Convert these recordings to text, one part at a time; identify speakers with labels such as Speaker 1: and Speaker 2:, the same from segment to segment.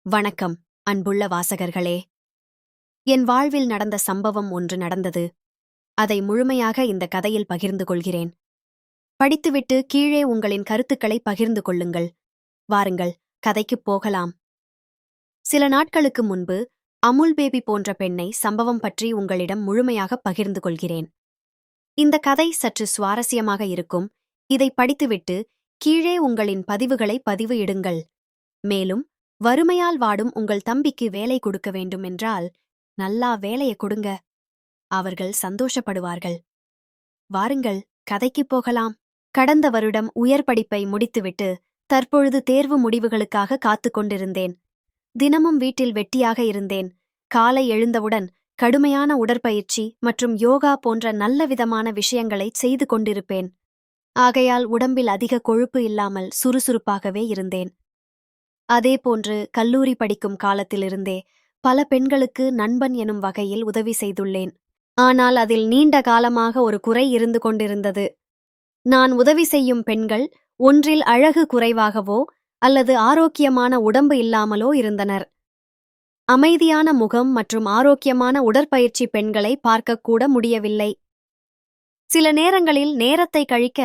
Speaker 1: வணக்கம், அன்புள்ள வாசகர்களே. என் வாழ்வில் நடந்த சம்பவம் ஒன்று நடந்தது. அதை முழுமையாக இந்த கதையில் பகிர்ந்து கொள்கிறேன். படித்துவிட்டு கீழே உங்களின் கருத்துக்களை பகிர்ந்து கொள்ளுங்கள். வாருங்கள், கதைக்குப் போகலாம். சில நாட்களுக்கு முன்பு அமுல் பேபி போன்ற பெண்ணை சம்பவம் பற்றி உங்களிடம் முழுமையாக பகிர்ந்து கொள்கிறேன். இந்த கதை சற்று சுவாரஸ்யமாக இருக்கும். இதை படித்துவிட்டு கீழே உங்களின் பதிவுகளை பதிவு இடுங்கள். மேலும் வறுமையால் வாடும் உங்கள் தம்பிக்கு வேலை கொடுக்க வேண்டுமென்றால் நல்லா வேலைய கொடுங்க. அவர்கள் சந்தோஷப்படுவார்கள். வாருங்கள், கதைக்குப் போகலாம். கடந்த வருடம் உயர் படிப்பை முடித்துவிட்டு தற்பொழுது தேர்வு முடிவுகளுக்காக காத்துக் கொண்டிருந்தேன். தினமும் வீட்டில் வெட்டியாக இருந்தேன். காலை எழுந்தவுடன் கடுமையான உடற்பயிற்சி மற்றும் யோகா போன்ற நல்ல விதமான விஷயங்களை செய்து கொண்டிருப்பேன். ஆகையால் உடம்பில் அதிக கொழுப்பு இல்லாமல் சுறுசுறுப்பாகவே இருந்தேன். அதேபோன்று கல்லூரி படிக்கும் காலத்திலிருந்தே பல பெண்களுக்கு நண்பன் எனும் வகையில் உதவி செய்துள்ளேன். ஆனால் அதில் நீண்ட காலமாக ஒரு குறை இருந்து கொண்டிருந்தது. நான் உதவி செய்யும் பெண்கள் ஒன்றில் அழகு குறைவாகவோ அல்லது ஆரோக்கியமான உடம்பு இல்லாமலோ இருந்தனர். அமைதியான முகம் மற்றும் ஆரோக்கியமான உடற்பயிற்சி பெண்களை பார்க்கக்கூட முடியவில்லை. சில நேரங்களில் நேரத்தை கழிக்க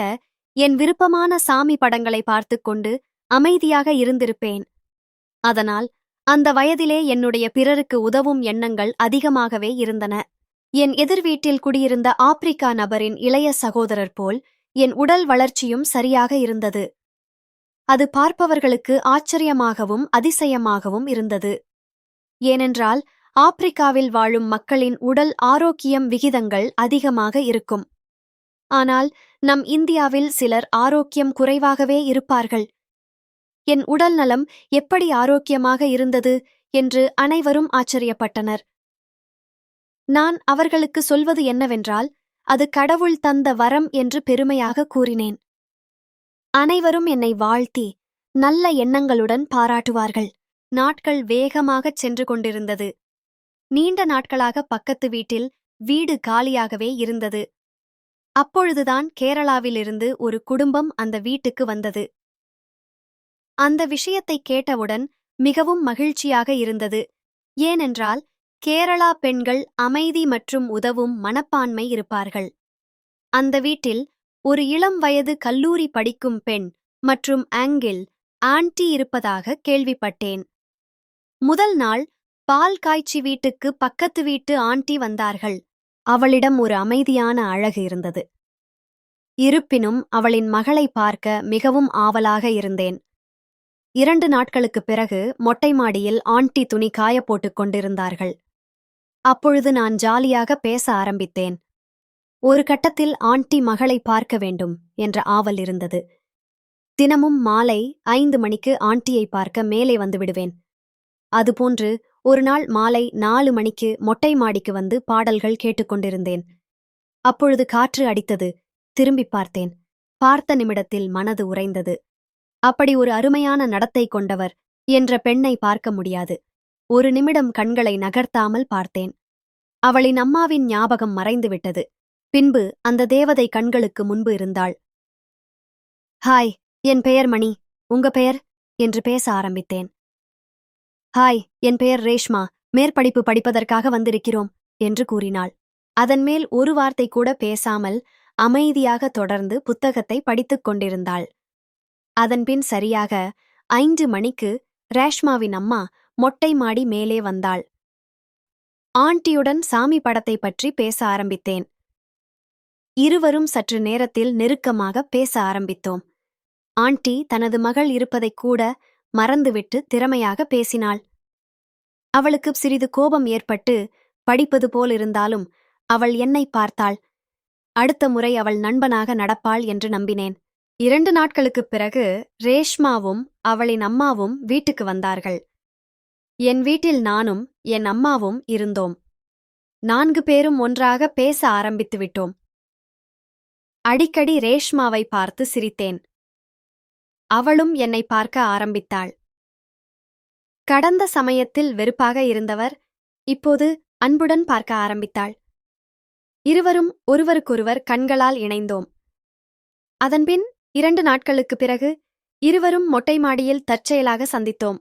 Speaker 1: என் விருப்பமான சாமி படங்களை பார்த்துக்கொண்டு அமைதியாக இருந்திருப்பேன். அதனால் அந்த வயதிலே என்னுடைய பிறருக்கு உதவும் எண்ணங்கள் அதிகமாகவே இருந்தன. என் எதிர் வீட்டில் குடியிருந்த ஆப்பிரிக்கா நபரின் இளைய சகோதரர் போல் என் உடல் வளர்ச்சியும் சரியாக இருந்தது. அது பார்ப்பவர்களுக்கு ஆச்சரியமாகவும் அதிசயமாகவும் இருந்தது. ஏனென்றால் ஆப்பிரிக்காவில் வாழும் மக்களின் உடல் ஆரோக்கியம் விகிதங்கள் அதிகமாக இருக்கும். ஆனால் நம் இந்தியாவில் சிலர் ஆரோக்கியம் குறைவாகவே இருப்பார்கள். என் உடல் நலம் எப்படி ஆரோக்கியமாக இருந்தது என்று அனைவரும் ஆச்சரியப்பட்டனர். நான் அவர்களுக்கு சொல்வது என்னவென்றால், அது கடவுள் தந்த வரம் என்று பெருமையாக கூறினேன். அனைவரும் என்னை வாழ்த்தி நல்ல எண்ணங்களுடன் பாராட்டுவார்கள். நாட்கள் வேகமாகச் சென்று கொண்டிருந்தது. நீண்ட நாட்களாக பக்கத்து வீட்டில் வீடு காலியாகவே இருந்தது. அப்பொழுதுதான் கேரளாவிலிருந்து ஒரு குடும்பம் அந்த வீட்டுக்கு வந்தது. அந்த விஷயத்தை கேட்டவுடன் மிகவும் மகிழ்ச்சியாக இருந்தது. ஏனென்றால் கேரளா பெண்கள் அமைதி மற்றும் உதவும் மனப்பான்மை இருப்பார்கள். அந்த வீட்டில் ஒரு இளம் வயது கல்லூரி படிக்கும் பெண் மற்றும் ஆண்டி இருப்பதாக கேள்விப்பட்டேன். முதல் நாள் பால் காய்ச்சி வீட்டுக்கு பக்கத்து வீட்டு ஆண்டி வந்தார்கள். அவளிடம் ஒரு அமைதியான அழகு இருந்தது. இருப்பினும் அவளின் மகளை பார்க்க மிகவும் ஆவலாக இருந்தேன். 2 நாட்களுக்குப் பிறகு மொட்டை மாடியில் ஆண்டி துணி காய போட்டுக் கொண்டிருந்தார்கள். அப்பொழுது நான் ஜாலியாக பேச ஆரம்பித்தேன். ஒரு கட்டத்தில் ஆண்டி மகளை பார்க்க வேண்டும் என்ற ஆவல் இருந்தது. தினமும் மாலை 5 மணிக்கு ஆண்டியை பார்க்க மேலே வந்து விடுவேன். அதுபோன்று ஒரு நாள் மாலை 4 மணிக்கு மொட்டை மாடிக்கு வந்து பாடல்கள் கேட்டுக்கொண்டிருந்தேன். அப்பொழுது காற்று அடித்தது. திரும்பிப் பார்த்தேன். பார்த்த நிமிடத்தில் மனது உறைந்தது. அப்படி ஒரு அருமையான நடத்தை கொண்டவர் என்ற பெண்ணை பார்க்க முடியாது. ஒரு நிமிடம் கண்களை நகர்த்தாமல் பார்த்தேன். அவளின் அம்மாவின் ஞாபகம் மறைந்துவிட்டது. பின்பு அந்த தேவதை கண்களுக்கு முன்பு இருந்தாள். ஹாய், என் பெயர் மணி. உங்க பெயர் என்று பேச ஆரம்பித்தேன். ஹாய், என் பெயர் ரேஷ்மா. மேற்படிப்பு படிப்பதற்காக வந்திருக்கிறோம் என்று கூறினாள். அதன் மேல் ஒரு வார்த்தை கூட பேசாமல் அமைதியாக தொடர்ந்து புத்தகத்தை படித்துக் கொண்டிருந்தாள். அதன்பின் சரியாக 5 மணிக்கு ரேஷ்மாவின் அம்மா மொட்டை மாடி மேலே வந்தாள். ஆண்டியுடன் சாமி படத்தை பற்றி பேச ஆரம்பித்தேன். இருவரும் சற்று நேரத்தில் நெருக்கமாக பேச ஆரம்பித்தோம். ஆண்டி தனது மகள் இருப்பதைக் கூட மறந்துவிட்டு திறமையாக பேசினாள். அவளுக்கு சிறிது கோபம் ஏற்பட்டு படிப்பது போலிருந்தாலும் அவள் என்னை பார்த்தாள். அடுத்த முறை அவள் நண்பனாக நடப்பாள் என்று நம்பினேன். 2 நாட்களுக்குப் பிறகு ரேஷ்மாவும் அவளின் அம்மாவும் வீட்டுக்கு வந்தார்கள். என் வீட்டில் நானும் என் அம்மாவும் இருந்தோம். 4 பேரும் ஒன்றாக பேச ஆரம்பித்து விட்டோம். அடிக்கடி ரேஷ்மாவை பார்த்து சிரித்தேன். அவளும் என்னை பார்க்க ஆரம்பித்தாள். கடந்த சமயத்தில் வெறுப்பாக இருந்தவர் இப்போது அன்புடன் பார்க்க ஆரம்பித்தாள். இருவரும் ஒருவருக்கொருவர் கண்களால் இணைந்தோம். அதன்பின் 2 நாட்களுக்குப் பிறகு இருவரும் மொட்டை மாடியில் தற்செயலாக சந்தித்தோம்.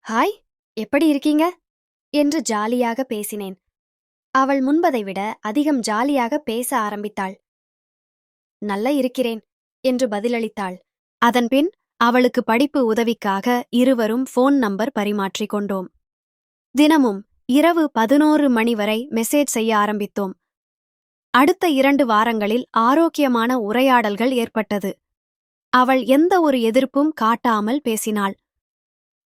Speaker 1: ஹாய், எப்படி இருக்கீங்க என்று ஜாலியாக பேசினேன். அவள் முன்பதை விட அதிகம் ஜாலியாக பேச ஆரம்பித்தாள். நல்ல இருக்கிறேன் என்று பதிலளித்தாள். அதன்பின் அவளுக்கு படிப்பு உதவிக்காக இருவரும் ஃபோன் நம்பர் பரிமாற்றிக் கொண்டோம். தினமும் இரவு 11 மணி வரை மெசேஜ் செய்ய ஆரம்பித்தோம். அடுத்த 2 வாரங்களில் ஆரோக்கியமான உரையாடல்கள் ஏற்பட்டது. அவள் எந்த ஒரு எதிர்ப்பும் காட்டாமல் பேசினாள்.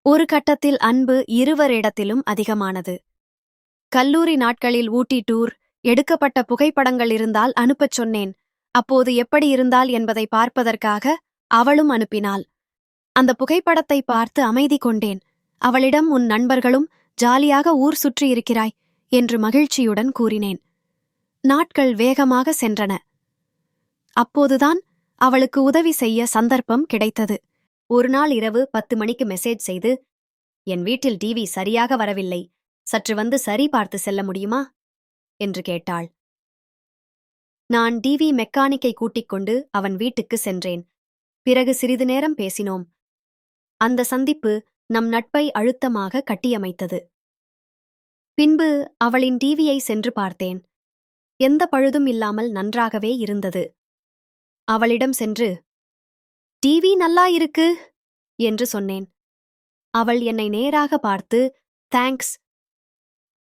Speaker 1: ஒரு கட்டத்தில் அன்பு இருவரிடத்திலும் அதிகமானது. கல்லூரி நாட்களில் ஊட்டி டூர் எடுக்கப்பட்ட புகைப்படங்கள் இருந்தால் அனுப்பச் சொன்னேன். அப்போது எப்படி இருந்தால் என்பதை பார்ப்பதற்காக அவளும் அனுப்பினாள். அந்த புகைப்படத்தை பார்த்து அமைதி கொண்டேன். அவளிடம் உன் நண்பர்களும் ஜாலியாக ஊர் சுற்றி இருக்கிறாய் என்று மகிழ்ச்சியுடன் கூறினேன். நாட்கள் வேகமாக சென்றன. அப்போதுதான் அவளுக்கு உதவி செய்ய சந்தர்ப்பம் கிடைத்தது. ஒரு நாள் இரவு 10 மணிக்கு மெசேஜ் செய்து, என் வீட்டில் டிவி சரியாக வரவில்லை, சற்று வந்து சரி பார்த்து செல்ல முடியுமா என்று கேட்டாள். நான் டிவி மெக்கானிக்கை கூட்டிக் கொண்டு அவன் வீட்டுக்கு சென்றேன். பிறகு சிறிது நேரம் பேசினோம். அந்த சந்திப்பு நம் நட்பை அழுத்தமாக கட்டியமைத்தது. பின்பு அவளின் டிவியை சென்று பார்த்தேன். எந்த பழுதும் இல்லாமல் நன்றாகவே இருந்தது. அவளிடம் சென்று, டிவி நல்லா இருக்கு என்று சொன்னேன். அவள் என்னை நேராக பார்த்து, தேங்க்ஸ்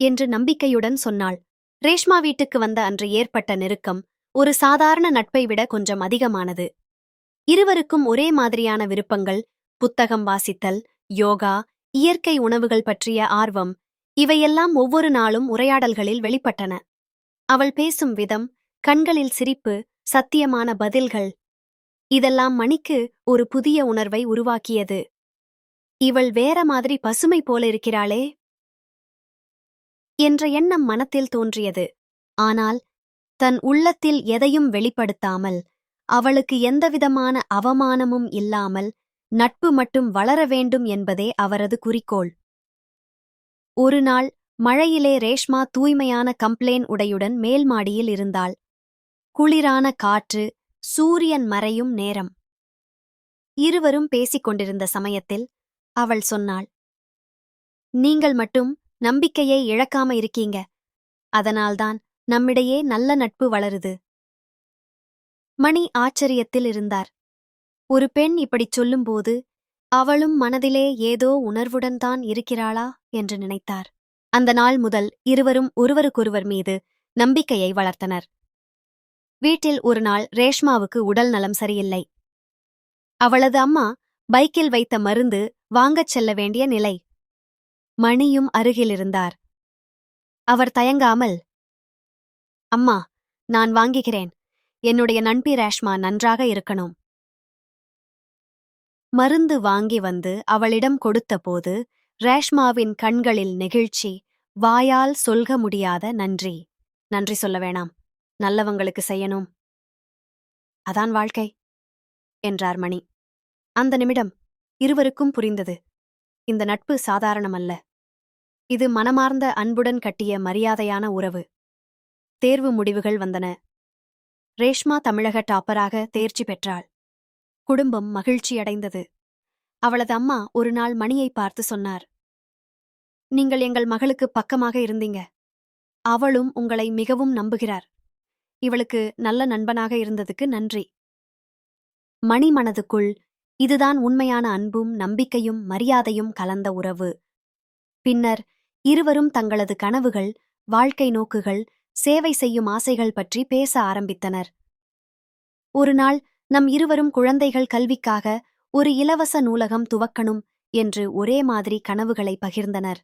Speaker 1: என்று நம்பிக்கையுடன் சொன்னாள். ரேஷ்மா வீட்டுக்கு வந்த அன்று ஏற்பட்ட நெருக்கம் ஒரு சாதாரண நட்பை விட கொஞ்சம் அதிகமானது. இருவருக்கும் ஒரே மாதிரியான விருப்பங்கள், புத்தகம் வாசித்தல், யோகா, இயற்கை உணவுகள் பற்றிய ஆர்வம், இவையெல்லாம் ஒவ்வொரு நாளும் உரையாடல்களில் வெளிப்பட்டன. அவள் பேசும் விதம், கண்களில் சிரிப்பு, சத்தியமான பதில்கள், இதெல்லாம் மணிக்கு ஒரு புதிய உணர்வை உருவாக்கியது. இவள் வேற மாதிரி பசுமை போல இருக்கிறாளே என்ற எண்ணம் மனத்தில் தோன்றியது. ஆனால் தன் உள்ளத்தில் எதையும் வெளிப்படுத்தாமல், அவளுக்கு எந்தவிதமான அவமானமும் இல்லாமல் நட்பு மட்டும் வளர வேண்டும் என்பதே அவரது குறிக்கோள். ஒரு நாள் மழையிலே ரேஷ்மா தூய்மையான கம்ப்ளேன் உடையுடன் மேல் மாடியில் இருந்தாள். குளிரான காற்று, சூரியன் மறையும் நேரம். இருவரும் பேசிக் கொண்டிருந்த சமயத்தில் அவள் சொன்னாள், நீங்கள் மட்டும் நம்பிக்கையை இழக்காம இருக்கீங்க. அதனால்தான் நம்மிடையே நல்ல நட்பு வளருது. மணி ஆச்சரியத்தில் இருந்தார். ஒரு பெண் இப்படிச் சொல்லும்போது அவளும் மனதிலே ஏதோ உணர்வுடன் தான் இருக்கிறாளா என்று நினைத்தார். அந்த நாள் முதல் இருவரும் ஒருவருக்கொருவர் மீது நம்பிக்கையை வளர்த்தனர். வீட்டில் ஒரு நாள் ரேஷ்மாவுக்கு உடல் நலம் சரியில்லை. அவளது அம்மா பைக்கில் வைத்த மருந்து வாங்கச் செல்ல வேண்டிய நிலை. மணியும் அருகிலிருந்தார். அவர் தயங்காமல், அம்மா, நான் வாங்குகிறேன். என்னுடைய நண்பி ரேஷ்மா நன்றாக இருக்கணும். மருந்து வாங்கி வந்து அவளிடம் கொடுத்தபோது ரேஷ்மாவின் கண்களில் நெகிழ்ச்சி, வாயால் சொல்க முடியாத நன்றி. நன்றி சொல்ல வேணாம், நல்லவங்களுக்கு செய்யணும், அதான் வாழ்க்கை என்றார் மணி. அந்த நிமிடம் இருவருக்கும் புரிந்தது, இந்த நட்பு சாதாரணமல்ல. இது மனமார்ந்த அன்புடன் கட்டிய மரியாதையான உறவு. தேர்வு முடிவுகள் வந்தன. ரேஷ்மா தமிழக டாப்பராக தேர்ச்சி பெற்றாள். குடும்பம் மகிழ்ச்சியடைந்தது. அவளது அம்மா ஒரு நாள் மணியை பார்த்து சொன்னார், நீங்கள் எங்கள் மகளுக்கு பக்கமாக இருந்தீங்க. அவளும் உங்களை மிகவும் நம்புகிறார். இவளுக்கு நல்ல நண்பனாக இருந்ததுக்கு நன்றி. மணி மனதுக்குள், இதுதான் உண்மையான அன்பும் நம்பிக்கையும் மரியாதையும் கலந்த உறவு. பின்னர் இருவரும் தங்களது கனவுகள், வாழ்க்கை நோக்குகள், சேவை செய்யும் ஆசைகள் பற்றி பேச ஆரம்பித்தனர். ஒரு நாள் நம் இருவரும் குழந்தைகள் கல்விக்காக ஒரு இலவச நூலகம் துவக்கணும் என்று ஒரே மாதிரி கனவுகளை பகிர்ந்தனர்.